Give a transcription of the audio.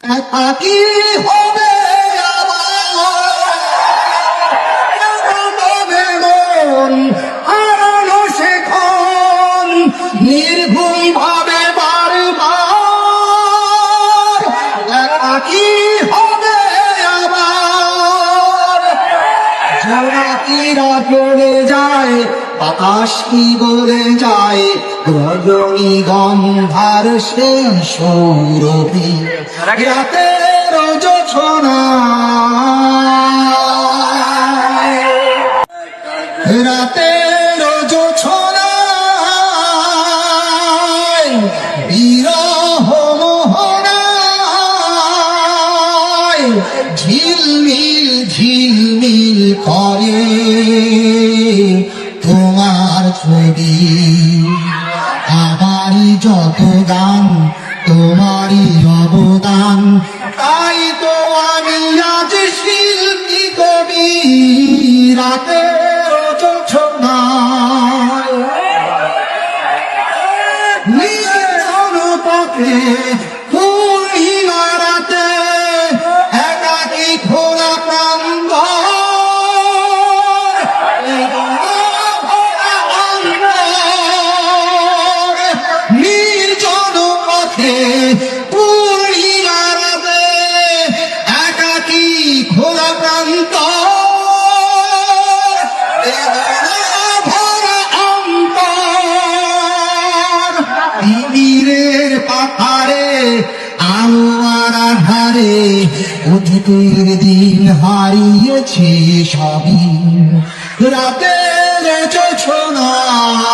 কি হবে মন হারানো শেখন নির্ভুম ভাবে বারবার কি হবে আবার জোনাকিরা চলে যায় বাতাস কি বলে যায় রজনী গন্ধার সেই সৌরভী রাতের জোছনায় রাতের জোছনায় বিরহ মোহনায় ঝিলমিল ঝিলমিল করে তোমার ছবি আমারই যত গান তোমারই অবদান তাই তো আমি আজ শিল্পী কবি রাতের জোছনায় নির্জন পথে পূর্ণিমা রাতে একাকী খোলা প্রাঙ্গণ নির্জন পথে পূর্ণিমা রাতে একাকী খোলা প্রান্ত তীরের পাথারে আলো আর আধারে অতীতের দিন হারিয়েছে সবই রাতের জোছনায়